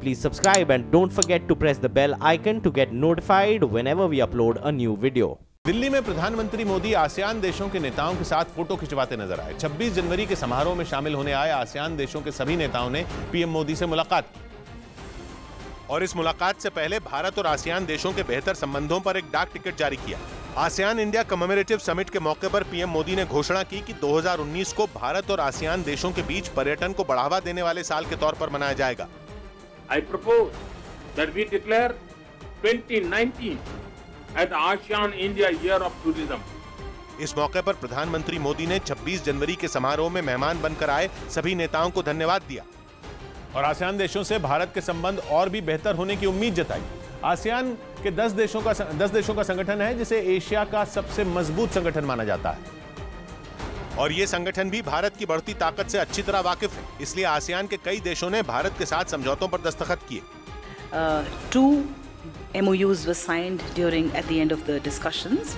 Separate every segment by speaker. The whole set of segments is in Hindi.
Speaker 1: please subscribe and don't forget to press the bell icon to get notified whenever we upload a new video.
Speaker 2: Delhi में प्रधानमंत्री मोदी आसियान देशों के नेताओं के साथ फोटो खिंचवाते नजर आए। 26 जनवरी के समारोह में शामिल होने आए आसियान देशों के सभी नेताओं ने पीएम मोदी से मुलाकात की और इस मुलाकात से पहले भारत और आसियान देशों के बेहतर संबंधों पर एक डाक टिकट जारी किया। आसियान इंडिया कमेमोरेटिव समिट के मौके पर पीएम मोदी ने घोषणा की कि 2019 को भारत और आसियान देशों के बीच पर्यटन को बढ़ावा देने वाले साल के तौर पर मनाया जाएगा।
Speaker 3: I propose that we declare 2019 as the ASEAN India Year of Tourism.
Speaker 2: इस मौके पर प्रधानमंत्री मोदी ने 26 जनवरी के समारोह में मेहमान बनकर आए सभी नेताओं को धन्यवाद दिया और आसियान देशों से भारत के संबंध और भी बेहतर होने की उम्मीद जताई। आसियान के 10 देशों का संगठन है जिसे एशिया का सबसे मजबूत संगठन माना जाता है और ये संगठन भी भारत की बढ़ती ताकत से अच्छी तरह वाकिफ है। इसलिए आसियान के कई देशों ने भारत के साथ समझौतों पर दस्तखत किए।
Speaker 4: Two MOUs were signed at the end of the discussions.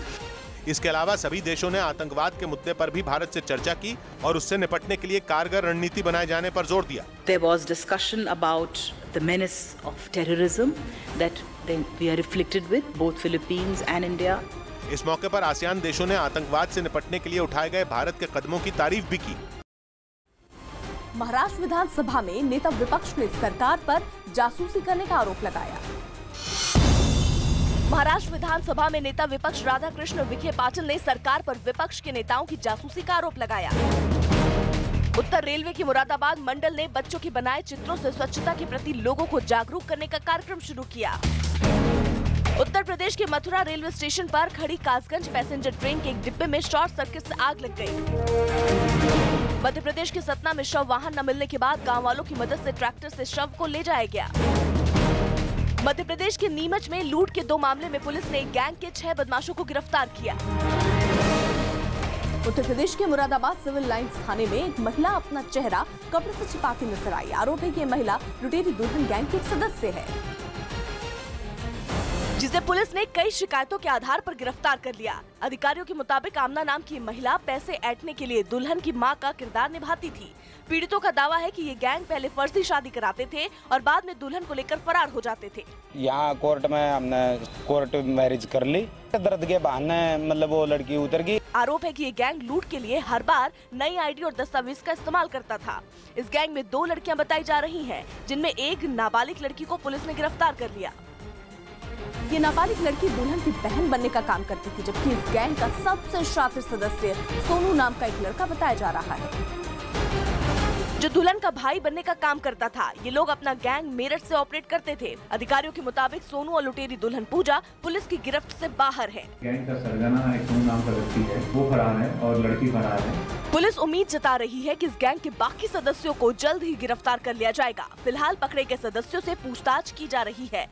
Speaker 2: इसके अलावा सभी देशों ने आतंकवाद के मुद्दे पर भी भारत से चर्चा की और उससे निपटने के लिए कारगर रणनीति बनाए जाने पर जोर दिया।
Speaker 4: There was discussion about the menace of terrorism that we are afflicted with, both Philippines and India.
Speaker 2: इस मौके पर आसियान देशों ने आतंकवाद से निपटने के लिए उठाए गए भारत के कदमों की तारीफ भी की।
Speaker 5: महाराष्ट्र विधानसभा में नेता विपक्ष ने सरकार पर जासूसी करने का आरोप लगाया।
Speaker 6: महाराष्ट्र विधानसभा में नेता विपक्ष राधाकृष्ण विखे पाटिल ने सरकार पर विपक्ष के नेताओं की जासूसी का आरोप लगाया। उत्तर रेलवे की मुरादाबाद मंडल ने बच्चों के बनाए चित्रों से स्वच्छता के प्रति लोगों को जागरूक करने का कार्यक्रम शुरू किया। उत्तर प्रदेश के मथुरा रेलवे स्टेशन पर खड़ी कासगंज पैसेंजर ट्रेन के एक डिब्बे में शॉर्ट सर्किट से आग लग गई। मध्य प्रदेश के सतना में शव वाहन न मिलने के बाद गांव वालों की मदद से ट्रैक्टर से शव को ले जाया गया। मध्य प्रदेश के नीमच में लूट के 2 मामले में पुलिस ने एक गैंग के 6 बदमाशों को गिरफ्तार किया।
Speaker 5: उत्तर प्रदेश के मुरादाबाद सिविल लाइंस थाने में एक महिला अपना चेहरा कपड़े से छिपा के नजर आई। आरोप है कि यह महिला लुटेरी दुल्हन गैंग की एक सदस्य है
Speaker 6: जिसे पुलिस ने कई शिकायतों के आधार पर गिरफ्तार कर लिया। अधिकारियों के मुताबिक आमना नाम की महिला पैसे ऐंठने के लिए दुल्हन की मां का किरदार निभाती थी। पीड़ितों का दावा है कि ये गैंग पहले फर्जी शादी कराते थे और बाद में दुल्हन को लेकर फरार हो जाते थे।
Speaker 7: यहाँ कोर्ट में हमने कोर्ट मैरिज कर ली, दर्द के बहाने मतलब वो लड़की उतर गई।
Speaker 6: आरोप है कि ये गैंग लूट के लिए हर बार नई आईडी और दस्तावेज का इस्तेमाल करता था। इस गैंग में 2 लड़कियां बताई जा रही हैं, जिनमें एक नाबालिग लड़की को पुलिस ने गिरफ्तार कर लिया।
Speaker 5: ये नाबालिग लड़की दुल्हन की बहन बनने का काम करती थी, जबकि इस गैंग का सबसे शातिर सदस्य सोनू नाम का एक लड़का बताया जा रहा है
Speaker 6: जो दुल्हन का भाई बनने का काम करता था। ये लोग अपना गैंग मेरठ से ऑपरेट करते थे। अधिकारियों के मुताबिक सोनू और लुटेरी दुल्हन पूजा पुलिस की गिरफ्त से बाहर है।
Speaker 8: गैंग का सरगना एक सोनू नाम का व्यक्ति है, वो फरार है और लड़की फरार है।
Speaker 6: पुलिस उम्मीद जता रही है कि इस गैंग के बाकी सदस्यों को जल्द ही गिरफ्तार कर लिया जाएगा। फिलहाल पकड़े गए सदस्यों से पूछताछ की जा रही है।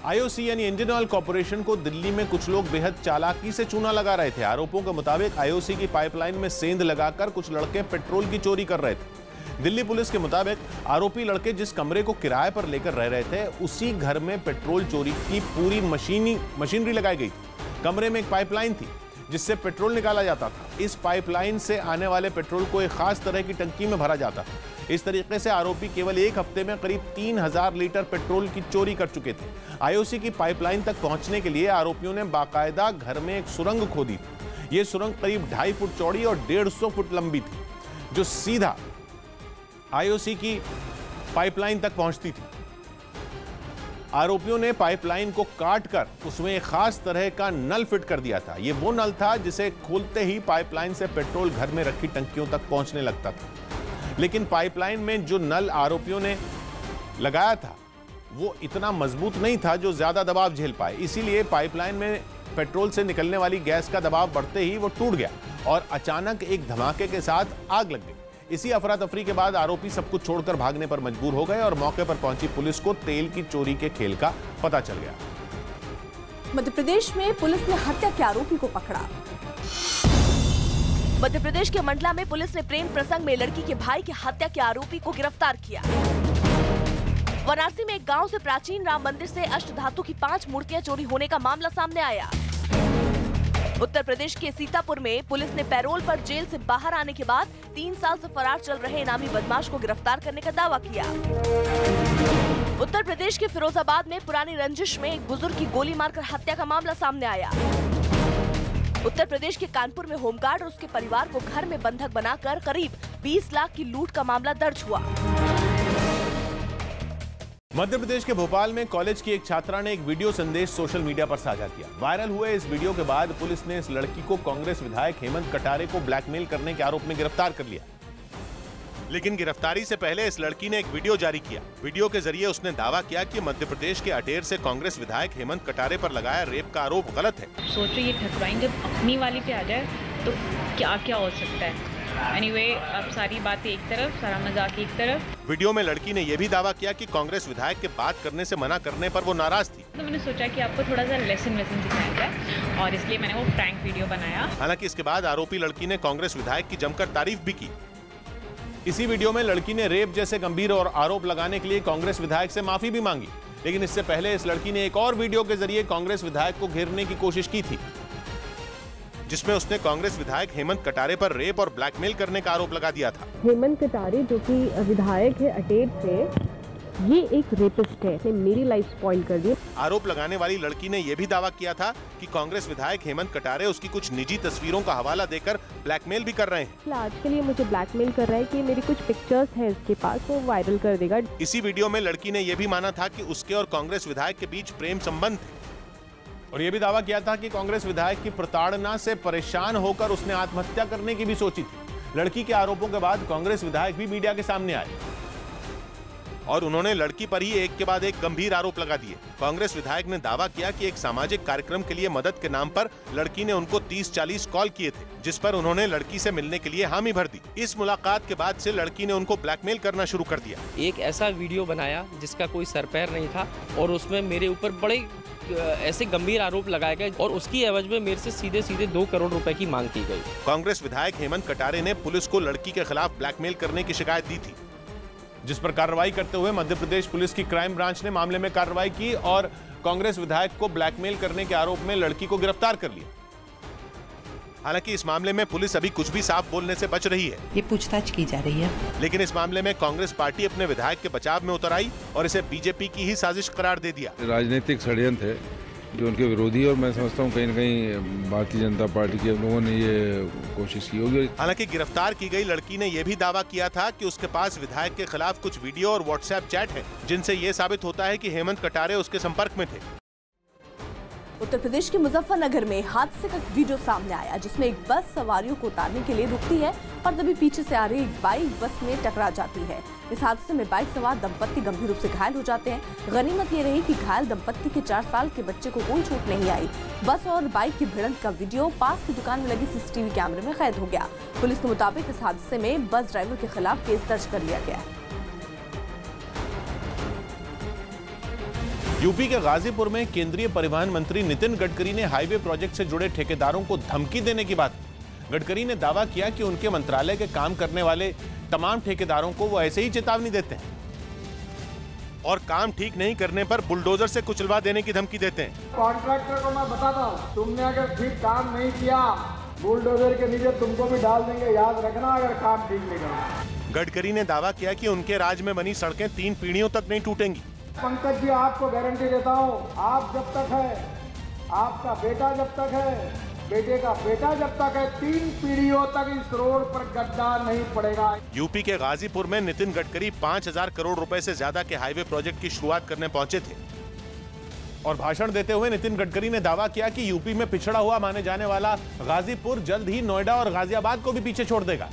Speaker 2: आईओसी यानी इंडियन ऑयल कॉर्पोरेशन को दिल्ली में कुछ लोग बेहद चालाकी से चूना लगा रहे थे। आरोपों के मुताबिक आईओसी की पाइपलाइन में सेंध लगाकर कुछ लड़के पेट्रोल की चोरी कर रहे थे। दिल्ली पुलिस के मुताबिक आरोपी लड़के जिस कमरे को किराए पर लेकर रह रहे थे उसी घर में पेट्रोल चोरी की पूरी मशीनरी लगाई गई थी। कमरे में एक पाइपलाइन थी जिससे पेट्रोल निकाला जाता था। इस पाइपलाइन से आने वाले पेट्रोल को एक खास तरह की टंकी में भरा जाता था। इस तरीके से आरोपी केवल एक हफ्ते में करीब 3000 लीटर पेट्रोल की चोरी कर चुके थे। आईओसी की पाइपलाइन तक पहुंचने के लिए आरोपियों ने बाकायदा घर में एक सुरंग खोदी थी। ये सुरंग करीब 2.5 फुट चौड़ी और 150 फुट लंबी थी, जो सीधा आईओसी की पाइपलाइन तक पहुंचती थी। आरोपियों ने पाइपलाइन को काटकर उसमें एक खास तरह का नल फिट कर दिया था। ये वो नल था जिसे खोलते ही पाइपलाइन से पेट्रोल घर में रखी टंकियों तक पहुंचने लगता था। लेकिन पाइपलाइन में जो नल आरोपियों ने लगाया था वो इतना मजबूत नहीं था जो ज्यादा दबाव झेल पाए। इसीलिए पाइपलाइन में पेट्रोल से निकलने वाली गैस का दबाव बढ़ते ही वो टूट गया और अचानक एक धमाके के साथ आग लग गई। इसी अफरा तफरी के बाद आरोपी सब कुछ छोड़कर भागने पर मजबूर हो गए और मौके पर पहुंची पुलिस को तेल की चोरी के खेल का पता चल गया।
Speaker 5: मध्य प्रदेश में पुलिस ने हत्या के आरोपी को पकड़ा।
Speaker 6: मध्य प्रदेश के मंडला में पुलिस ने प्रेम प्रसंग में लड़की के भाई की हत्या के आरोपी को गिरफ्तार किया। वाराणसी में एक गांव से प्राचीन राम मंदिर से अष्टधातु की 5 मूर्तियां चोरी होने का मामला सामने आया। उत्तर प्रदेश के सीतापुर में पुलिस ने पैरोल पर जेल से बाहर आने के बाद 3 साल से फरार चल रहे इनामी बदमाश को गिरफ्तार करने का दावा किया। उत्तर प्रदेश के फिरोजाबाद में पुरानी रंजिश में एक बुजुर्ग की गोली मारकर हत्या का मामला सामने आया। उत्तर प्रदेश के कानपुर में होमगार्ड और उसके परिवार को घर में बंधक बनाकर करीब 20 लाख की लूट का मामला दर्ज हुआ।
Speaker 2: मध्य प्रदेश के भोपाल में कॉलेज की एक छात्रा ने एक वीडियो संदेश सोशल मीडिया पर साझा किया। वायरल हुए इस वीडियो के बाद पुलिस ने इस लड़की को कांग्रेस विधायक हेमंत कटारे को ब्लैकमेल करने के आरोप में गिरफ्तार कर लिया। लेकिन गिरफ्तारी से पहले इस लड़की ने एक वीडियो जारी किया। वीडियो के जरिए उसने दावा किया कि मध्य प्रदेश के अटेर से कांग्रेस विधायक हेमंत कटारे पर लगाया रेप का आरोप गलत है।
Speaker 9: सोचो ये ठकुराइन जब अपनी वाली पे आ जाए तो क्या क्या हो सकता है। एनीवे, अब सारी बातें एक तरफ, सारा मजाक एक तरफ।
Speaker 2: वीडियो में लड़की ने यह भी दावा किया कि कांग्रेस विधायक के बात करने से मना करने पर वो नाराज थी।
Speaker 9: तो मैंने सोचा कि आपको थोड़ा सा लेसन सिखाया जाए और इसलिए मैंने वो प्रैंक वीडियो बनाया।
Speaker 2: हालांकि इसके बाद आरोपी लड़की ने कांग्रेस विधायक की जमकर तारीफ भी की। इसी वीडियो में लड़की ने रेप जैसे गंभीर और आरोप लगाने के लिए कांग्रेस विधायक से माफी भी मांगी। लेकिन इससे पहले इस लड़की ने एक और वीडियो के जरिए कांग्रेस विधायक को घेरने की कोशिश की थी, जिसमें उसने कांग्रेस विधायक हेमंत कटारे पर रेप और ब्लैकमेल करने का आरोप लगा दिया था।
Speaker 10: हेमंत कटारे जो कि विधायक है अटेर से, ये एक रेपिस्ट है, मेरी लाइफ स्पॉइल कर दी।
Speaker 2: आरोप लगाने वाली लड़की ने यह भी दावा किया था कि कांग्रेस विधायक हेमंत कटारे उसकी कुछ निजी तस्वीरों का हवाला देकर ब्लैकमेल भी कर रहे हैं।
Speaker 10: आज के लिए मुझे ब्लैकमेल कर रहा है कि मेरी कुछ पिक्चर्स है इसके पास, वो वायरल कर देगा।
Speaker 2: इसी वीडियो में लड़की ने यह भी माना था कि उसके और कांग्रेस विधायक के बीच प्रेम संबंध थे और यह भी दावा किया था कि कांग्रेस विधायक की प्रताड़ना से परेशान होकर उसने आत्महत्या करने की भी सोची थी। लड़की के आरोपों के बाद कांग्रेस विधायक भी मीडिया के सामने आए और उन्होंने लड़की पर ही एक के बाद एक गंभीर आरोप लगा दिए। कांग्रेस विधायक ने दावा किया कि एक सामाजिक कार्यक्रम के लिए मदद के नाम पर लड़की ने उनको 30-40 कॉल किए थे, जिस पर उन्होंने लड़की से मिलने के लिए हामी भर दी। इस मुलाकात के बाद से लड़की ने उनको ब्लैकमेल करना शुरू कर दिया।
Speaker 11: एक ऐसा वीडियो बनाया जिसका कोई सर पैर नहीं था और उसमें मेरे ऊपर बड़े ऐसे गंभीर आरोप लगाए गए और उसकी एवज में मेरे से सीधे 2 करोड़ रुपए की मांग की गई।
Speaker 2: कांग्रेस विधायक हेमंत कटारे ने पुलिस को लड़की के खिलाफ ब्लैकमेल करने की शिकायत दी थी, जिस पर कार्रवाई करते हुए मध्य प्रदेश पुलिस की क्राइम ब्रांच ने मामले में कार्रवाई की और कांग्रेस विधायक को ब्लैकमेल करने के आरोप में लड़की को गिरफ्तार कर लिया। हालांकि इस मामले में पुलिस अभी कुछ भी साफ बोलने से बच रही है।
Speaker 12: ये पूछताछ की जा रही है।
Speaker 2: लेकिन इस मामले में कांग्रेस पार्टी अपने विधायक के बचाव में उतर आई और इसे बीजेपी की ही साजिश करार दे दिया।
Speaker 13: राजनीतिक षड्यंत्र है जो उनके विरोधी, और मैं समझता हूँ कहीं न कहीं भारतीय जनता पार्टी के लोगों ने ये कोशिश की होगी।
Speaker 2: हालांकि गिरफ्तार की गई लड़की ने यह भी दावा किया था कि उसके पास विधायक के खिलाफ कुछ वीडियो और व्हाट्सएप चैट हैं, जिनसे ये साबित होता है कि हेमंत कटारे उसके संपर्क में थे।
Speaker 5: उत्तर प्रदेश के मुजफ्फरनगर में हादसे का वीडियो सामने आया, जिसमें एक बस सवारियों को उतारने के लिए रुकती है और तभी पीछे से आ रही एक बाइक बस में टकरा जाती है। इस हादसे में बाइक सवार दंपत्ति गंभीर रूप से घायल हो जाते हैं। गनीमत ये रही कि घायल दंपत्ति के 4 साल के बच्चे को कोई चोट नहीं आई। बस और बाइक की भिड़ंत का वीडियो पास की दुकान में लगी सीसीटीवी कैमरे में कैद हो गया। पुलिस के मुताबिक इस हादसे में बस ड्राइवर के खिलाफ केस दर्ज कर लिया गया है।
Speaker 2: यूपी के गाजीपुर में केंद्रीय परिवहन मंत्री नितिन गडकरी ने हाईवे प्रोजेक्ट से जुड़े ठेकेदारों को धमकी देने की बात की। गडकरी ने दावा किया कि उनके मंत्रालय के काम करने वाले तमाम ठेकेदारों को वो ऐसे ही चेतावनी देते हैं और काम ठीक नहीं करने पर बुलडोजर से कुचलवा देने की धमकी देते हैं।
Speaker 14: कॉन्ट्रैक्टर को मैं बताता हूँ, तुमने अगर ठीक काम नहीं किया बुलडोजर के नीचे तुमको भी डाल देंगे, याद रखना अगर काम ठीक नहीं करना।
Speaker 2: गडकरी ने दावा किया कि उनके राज में बनी सड़कें 3 पीढ़ियों तक नहीं टूटेंगी।
Speaker 14: पंकज जी, आपको गारंटी देता हूँ, आप जब तक है, आपका बेटा जब तक है, बेटे का बेटा जब तक है, 3 पीढ़ियों तक इस रोड पर गड्ढा नहीं पड़ेगा।
Speaker 2: यूपी के गाजीपुर में नितिन गडकरी 5000 करोड़ रुपए से ज्यादा के हाईवे प्रोजेक्ट की शुरुआत करने पहुंचे थे और भाषण देते हुए नितिन गडकरी ने दावा किया कि यूपी में पिछड़ा हुआ माने जाने वाला गाजीपुर जल्द ही नोएडा और गाजियाबाद को भी पीछे छोड़ देगा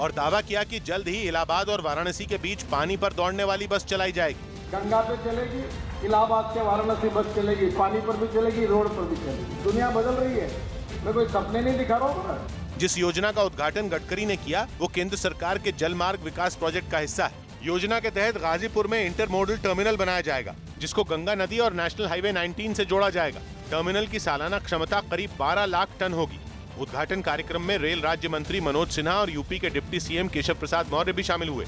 Speaker 2: और दावा किया कि जल्द ही इलाहाबाद और वाराणसी के बीच पानी पर दौड़ने वाली बस चलाई जाएगी।
Speaker 14: गंगा पे चलेगी, इलाहाबाद से वाराणसी बस चलेगी, पानी पर भी चलेगी, रोड पर भी चलेगी। दुनिया बदल रही है, मैं कोई सपने नहीं दिखा रहा हूँ।
Speaker 2: जिस योजना का उद्घाटन गडकरी ने किया वो केंद्र सरकार के जल मार्ग विकास प्रोजेक्ट का हिस्सा है। योजना के तहत गाजीपुर में इंटरमोडल टर्मिनल बनाया जाएगा, जिसको गंगा नदी और नेशनल हाईवे 19 से जोड़ा जाएगा। टर्मिनल की सालाना क्षमता करीब 12 लाख टन होगी। उद्घाटन कार्यक्रम में रेल राज्य मंत्री मनोज सिन्हा और यूपी के डिप्टी सीएम केशव प्रसाद मौर्य भी शामिल हुए।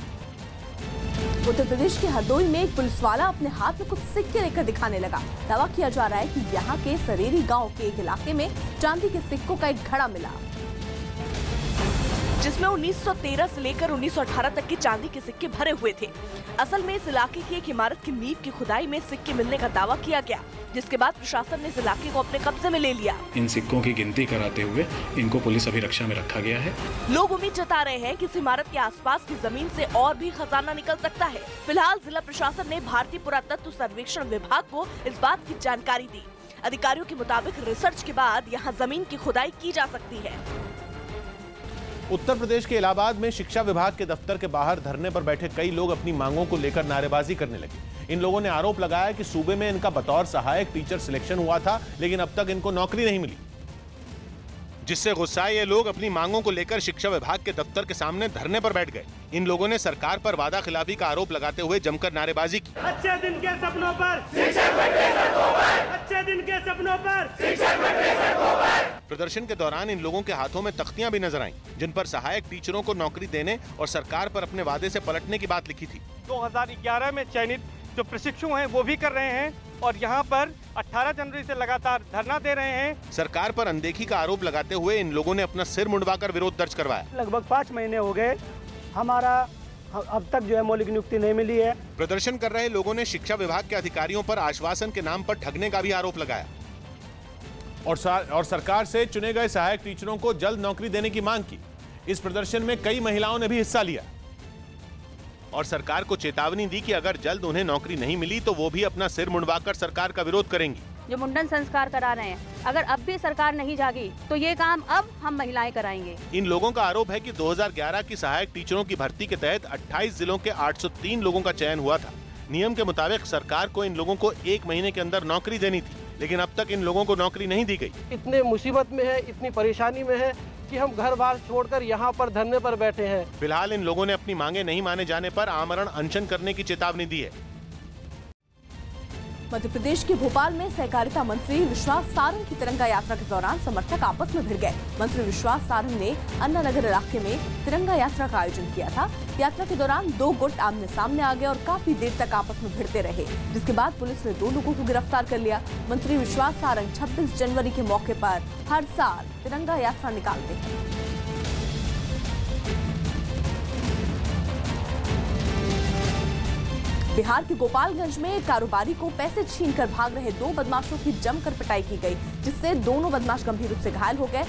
Speaker 5: उत्तर प्रदेश के हरदोई में एक पुलिस वाला अपने हाथ में कुछ सिक्के लेकर दिखाने लगा। दावा किया जा रहा है कि यहाँ के सरेरी गांव के एक इलाके में चांदी के सिक्कों का एक घड़ा मिला।
Speaker 6: जिसमें 1913 से लेकर 1918 तक के चांदी के सिक्के भरे हुए थे। असल में इस इलाके की एक इमारत की नींव की खुदाई में सिक्के मिलने का दावा किया गया, जिसके बाद प्रशासन ने इस इलाके को अपने कब्जे में ले लिया।
Speaker 12: इन सिक्कों की गिनती कराते हुए इनको पुलिस अभिरक्षा में रखा गया है।
Speaker 6: लोग उम्मीद जता रहे हैं कि इस इमारत के आसपास की जमीन से और भी खजाना निकल सकता है। फिलहाल जिला प्रशासन ने भारतीय पुरातत्व सर्वेक्षण विभाग को इस बात की जानकारी दी। अधिकारियों के मुताबिक रिसर्च के बाद यहाँ जमीन की खुदाई की जा सकती है।
Speaker 2: उत्तर प्रदेश के इलाहाबाद में शिक्षा विभाग के दफ्तर के बाहर धरने पर बैठे कई लोग अपनी मांगों को लेकर नारेबाजी करने लगे। इन लोगों ने आरोप लगाया कि सूबे में इनका बतौर सहायक टीचर सिलेक्शन हुआ था, लेकिन अब तक इनको नौकरी नहीं मिली, जिससे गुस्साए ये लोग अपनी मांगों को लेकर शिक्षा विभाग के दफ्तर के सामने धरने पर बैठ गए। इन लोगों ने सरकार पर वादा खिलाफी का आरोप लगाते हुए जमकर नारेबाजी की।
Speaker 15: अच्छे दिन के सपनों पर शिक्षक बटे सरकोपर, अच्छे दिन के सपनों पर शिक्षक बटे सरकोपर।
Speaker 2: प्रदर्शन के दौरान इन लोगों के हाथों में तख्तियां भी नजर आईं, जिन पर सहायक टीचरों को नौकरी देने और सरकार पर अपने वादे से पलटने की बात लिखी थी।
Speaker 15: 2011 में चयनित जो प्रशिक्षु हैं वो भी कर रहे हैं और यहाँ पर 18 जनवरी से लगातार धरना दे रहे हैं।
Speaker 2: सरकार पर अनदेखी का आरोप लगाते हुए इन लोगों ने अपना सिर मुंडवाकर विरोध दर्ज करवाया।
Speaker 15: लगभग 5 महीने हो गए, हमारा अब तक जो है मौलिक नियुक्ति नहीं मिली है।
Speaker 2: प्रदर्शन कर रहे लोगों ने शिक्षा विभाग के अधिकारियों पर आश्वासन के नाम पर ठगने का भी आरोप लगाया और सरकार से चुने गए सहायक टीचरों को जल्द नौकरी देने की मांग की। इस प्रदर्शन में कई महिलाओं ने भी हिस्सा लिया और सरकार को चेतावनी दी कि अगर जल्द उन्हें नौकरी नहीं मिली तो वो भी अपना सिर मुंडवाकर सरकार का विरोध करेंगी।
Speaker 16: जो मुंडन संस्कार करा रहे हैं, अगर अब भी सरकार नहीं जागी तो ये काम अब हम महिलाएं कराएंगे।
Speaker 2: इन लोगों का आरोप है कि 2011 की सहायक टीचरों की भर्ती के तहत 28 जिलों के 803 लोगों का चयन हुआ था। नियम के मुताबिक सरकार को इन लोगों को 1 महीने के अंदर नौकरी देनी थी, लेकिन अब तक इन लोगों को नौकरी नहीं दी गई।
Speaker 15: इतने मुसीबत में है, इतनी परेशानी में है कि हम घर बार छोड़कर यहाँ पर धरने पर बैठे हैं।
Speaker 2: फिलहाल इन लोगों ने अपनी मांगे नहीं माने जाने पर आमरण अनशन करने की चेतावनी दी है।
Speaker 5: मध्य प्रदेश के भोपाल में सहकारिता मंत्री विश्वास सारंग की तिरंगा यात्रा के दौरान समर्थक आपस में भिड़ गए। मंत्री विश्वास सारंग ने अन्ना नगर इलाके में तिरंगा यात्रा का आयोजन किया था। यात्रा के दौरान 2 गुट आमने सामने आ गए और काफी देर तक आपस में भिड़ते रहे, जिसके बाद पुलिस ने 2 लोगों को गिरफ्तार कर लिया। मंत्री विश्वास सारंग 26 जनवरी के मौके पर हर साल तिरंगा यात्रा निकालते हैं। बिहार के गोपालगंज में कारोबारी को पैसे छीनकर भाग रहे 2 बदमाशों की जमकर पिटाई की गई, जिससे दोनों बदमाश गंभीर रूप से घायल हो गए।